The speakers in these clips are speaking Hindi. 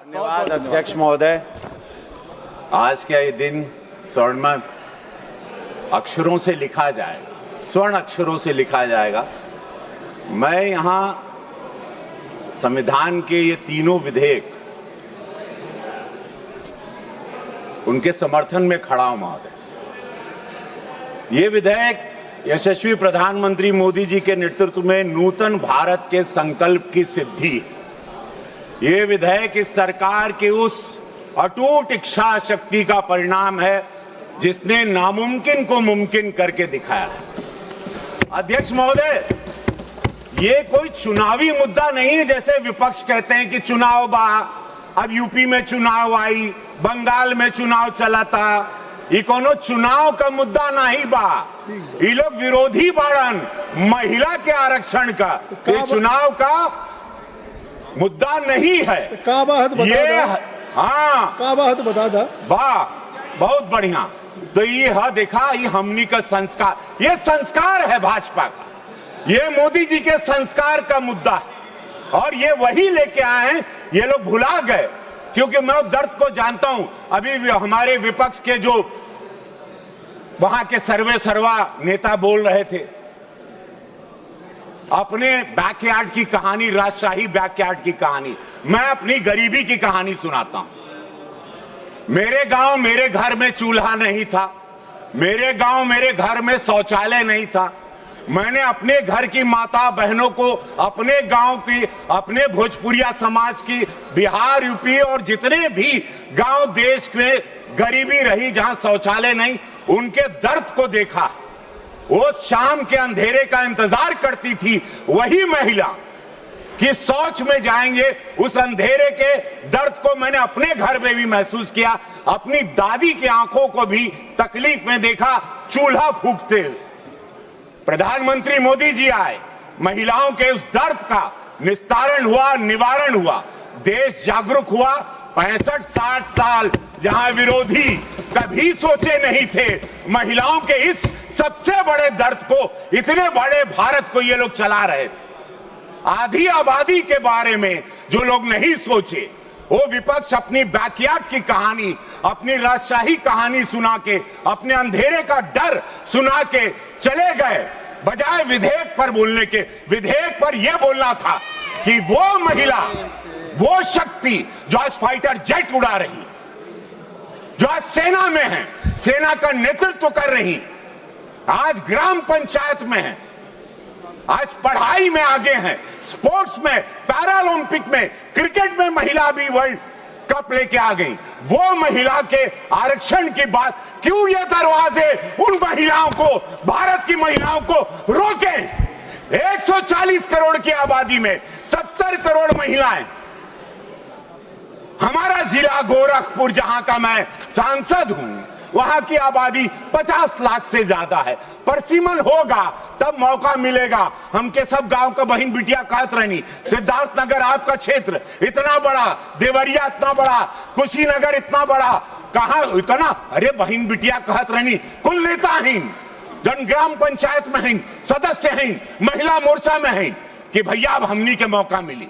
धन्यवाद अध्यक्ष महोदय। आज का ये दिन स्वर्ण अक्षरों से लिखा जाएगा, स्वर्ण अक्षरों से लिखा जाएगा। मैं यहाँ संविधान के ये तीनों विधेयक उनके समर्थन में खड़ा हूं महोदय। ये विधेयक यशस्वी प्रधानमंत्री मोदी जी के नेतृत्व में नूतन भारत के संकल्प की सिद्धि है। ये विधेयक इस सरकार के उस अटूट इच्छा शक्ति का परिणाम है जिसने नामुमकिन को मुमकिन करके दिखाया है। अध्यक्ष महोदय, ये कोई चुनावी मुद्दा नहीं है जैसे विपक्ष कहते हैं कि चुनाव बा, अब यूपी में चुनाव आई, बंगाल में चुनाव चला था। ये कोनो चुनाव का मुद्दा नहीं बा, ये लोग विरोधी बाड़न महिला के आरक्षण का, ये चुनाव का मुद्दा नहीं है। का बात बता ये दा? हाँ का बात बता दा? वाह, बहुत बढ़िया। तो ये देखा, ये हमनी का संस्कार, ये संस्कार है भाजपा का, ये मोदी जी के संस्कार का मुद्दा है और ये वही लेके आए हैं। ये लोग भुला गए क्योंकि मैं दर्द को जानता हूं। अभी हमारे विपक्ष के जो वहां के सर्वा नेता बोल रहे थे अपने बैकयार्ड की कहानी, राजशाही बैकयार्ड की कहानी। मैं अपनी गरीबी की कहानी सुनाता हूं। मेरे गांव मेरे घर में चूल्हा नहीं था, मेरे गांव मेरे घर में शौचालय नहीं था। मैंने अपने घर की माता बहनों को, अपने गांव की, अपने भोजपुरिया समाज की, बिहार यूपी और जितने भी गांव देश में गरीबी रही जहां शौचालय नहीं, उनके दर्द को देखा। वो शाम के अंधेरे का इंतजार करती थी वही महिला कि शौच में जाएंगे। उस अंधेरे के दर्द को मैंने अपने घर में भी महसूस किया, अपनी दादी की आंखों को भी तकलीफ में देखा चूल्हा फूंकते हुए। प्रधानमंत्री मोदी जी आए, महिलाओं के उस दर्द का निस्तारण हुआ, निवारण हुआ, देश जागरूक हुआ। 65-60 साल जहां विरोधी कभी सोचे नहीं थे महिलाओं के इस सबसे बड़े दर्द को, इतने बड़े भारत को ये लोग चला रहे थे। आधी आबादी के बारे में जो लोग नहीं सोचे, वो विपक्ष अपनी बैकयार्ड की कहानी, अपनी राजशाही कहानी सुना के, अपने अंधेरे का डर सुना के चले गए, बजाय विधेयक पर बोलने के। विधेयक पर यह बोलना था कि वो महिला, वो शक्ति जो आज फाइटर जेट उड़ा रही, जो आज सेना में है, सेना का नेतृत्व कर रही, आज ग्राम पंचायत में है, आज पढ़ाई में आगे हैं, स्पोर्ट्स में, पैरालंपिक में, क्रिकेट में महिला भी वर्ल्ड कप लेके आ गई। वो महिला के आरक्षण की बात, क्यों ये दरवाजे उन महिलाओं को, भारत की महिलाओं को रोके? 140 करोड़ की आबादी में 70 करोड़ महिलाएं। हमारा जिला गोरखपुर जहां का मैं सांसद हूं, वहां की आबादी 50 लाख से ज्यादा है। परसिमन होगा तब मौका मिलेगा। हमके सब गांव का बहन बिटिया कहत रहनी, सिद्धार्थनगर आपका क्षेत्र इतना बड़ा, देवरिया इतना बड़ा, कुशीनगर इतना बड़ा, कहां इतना, अरे बहन बिटिया कहत रहनी, कुल नेता हैं, जन ग्राम पंचायत में हैं, सदस्य हैं, महिला मोर्चा में हैं कि भैया अब हमनी के मौका मिली,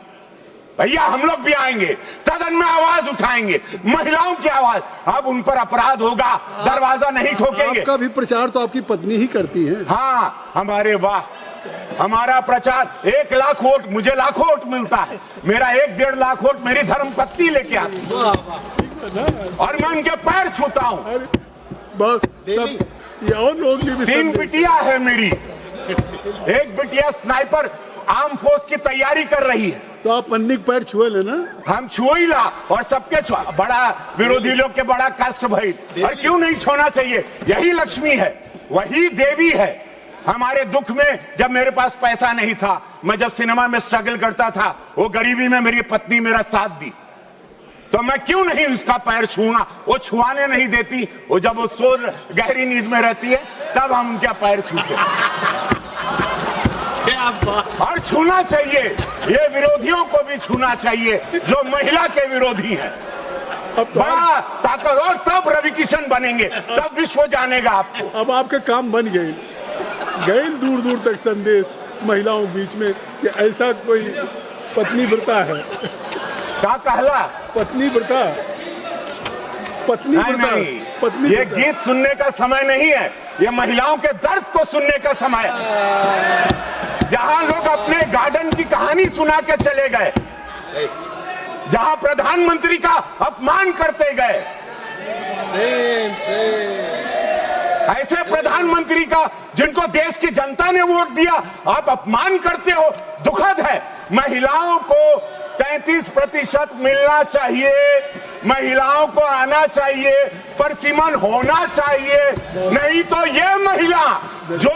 भैया हम लोग भी आएंगे, सदन में आवाज उठाएंगे, महिलाओं की आवाज। अब उन पर अपराध होगा, दरवाजा नहीं ठोकेंगे। आपका भी प्रचार तो आपकी पत्नी ही करती है। हाँ, हमारे वाह, हमारा प्रचार 1 लाख वोट, मुझे लाखों वोट मिलता है, मेरा 1-1.5 लाख वोट मेरी धर्मपत्नी लेके आती है और मैं उनके पैर छूता हूँ। 3 बिटिया है मेरी, एक बिटिया स्नाइपर आर्म फोर्स की तैयारी कर रही है। तो आप पन्नी के पैर छुए लेना। हम छुई ला और सबके बड़ा विरोधी लोग के बड़ा कष्ट भई, और क्यों नहीं छोना चाहिए? यही लक्ष्मी है, वही देवी है। हमारे दुख में जब मेरे पास पैसा नहीं था, मैं जब सिनेमा में स्ट्रगल करता था, वो गरीबी में मेरी पत्नी मेरा साथ दी, तो मैं क्यों नहीं उसका पैर छूना? वो छुआने नहीं देती, वो जब वो सो गहरी नींद में रहती है तब हम उनका पैर छूते। और छूना चाहिए, ये विरोधियों को भी छूना चाहिए जो महिला के विरोधी हैं। बड़ा ताकत, और तब रवि किशन बनेंगे, तब विश्व जानेगा आपको। अब आपके काम बन गए दूर दूर तक संदेश महिलाओं के बीच में कि ऐसा कोई पत्नी व्रता है। क्या कहला? पत्नी प्रथा, पत्नी नहीं प्रथा, नहीं, पत्नी ये प्रथा। गीत सुनने का समय नहीं है, ये महिलाओं के दर्द को सुनने का समय है। जहां लोग अपने गार्डन की कहानी सुना के चले गए, जहां प्रधानमंत्री का अपमान करते गए, ऐसे प्रधानमंत्री का जिनको देश की जनता ने वोट दिया आप अपमान करते हो, दुखद है। महिलाओं को 33% मिलना चाहिए, महिलाओं को आना चाहिए, परसिमन होना चाहिए, नहीं तो ये महिला जो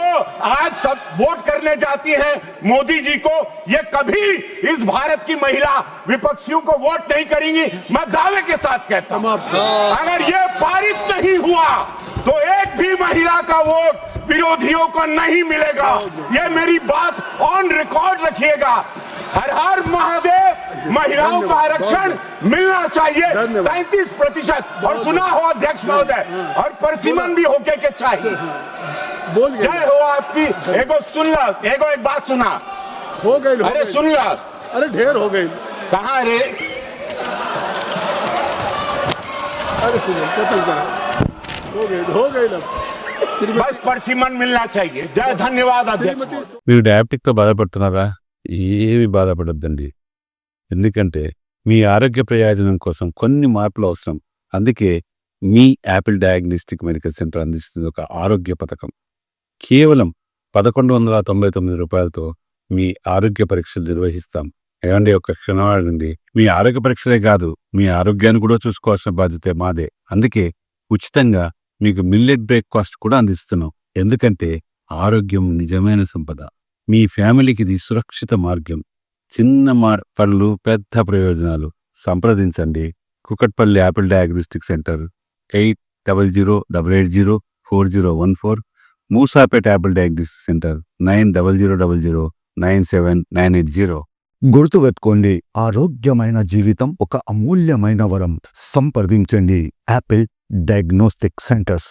आज सब वोट करने जाती हैं मोदी जी को, ये कभी इस भारत की महिला विपक्षियों को वोट नहीं करेंगी। मैं दावे के साथ कहता हूं, अगर ये पारित नहीं हुआ तो एक भी महिला का वोट विरोधियों को नहीं मिलेगा। ये मेरी बात ऑन रिकॉर्ड रखिएगा। हर हर महादेव, महिलाओं का आरक्षण मिलना चाहिए 33%। और सुना हो अध्यक्ष महोदय, और परसिमन भी होके के चाहिए। बोल गए, जय हो आपकी। एगो सुन ला, एगो एक बात सुना। हो गए, अरे सुन ला, अरे ढेर हो गई। कहाँ रे? अरे हो गई ना। बस परसिमन मिलना चाहिए। जय, धन्यवाद अध्यक्ष। మీరు డయాబెటిక్తో బాధపడుతున్నారా? ఏమి బాధపడొద్దండి. ఎందుకంటే మీ ఆరోగ్య ప్రయోజనం కోసం కొన్ని మార్పులు అవసరం. అందుకే మీ యాపిల్ డయాగ్నోస్టిక్ మెడికల్ సెంటర్ అందిస్తుంది ఒక ఆరోగ్య పథకం. కేవలం 1199 రూపాయలతో మీ ఆరోగ్య పరీక్షలు నిర్వహిస్తాం. ఏమండి, ఒక క్షణం ఆగండి. మీ ఆరోగ్య పరీక్షలే కాదు, మీ ఆరోగ్యాన్ని కూడా చూసుకోవాల్సిన బాధ్యత మాదే. అందుకే ఉచితంగా మీకు మిల్లెట్ బ్రేక్ఫాస్ట్ కూడా అందిస్తున్నాం. ఎందుకంటే ఆరోగ్యం నిజమైన సంపద. మీ ఫ్యామిలీకి ఇది సురక్షిత మార్గం. చిన్న పళ్ళు, పెద్ద ప్రయోజనాలు. సంప్రదించండి Kukatpally Apple diagnostic centre 8008804014, Moosapet Apple diagnostic centre 9000097980. గుర్తుపెట్టుకోండి, ఆరోగ్యమైన జీవితం ఒక అమూల్యమైన వరం. సంప్రదించండి యాపిల్ డయాగ్నోస్టిక్ సెంటర్స్.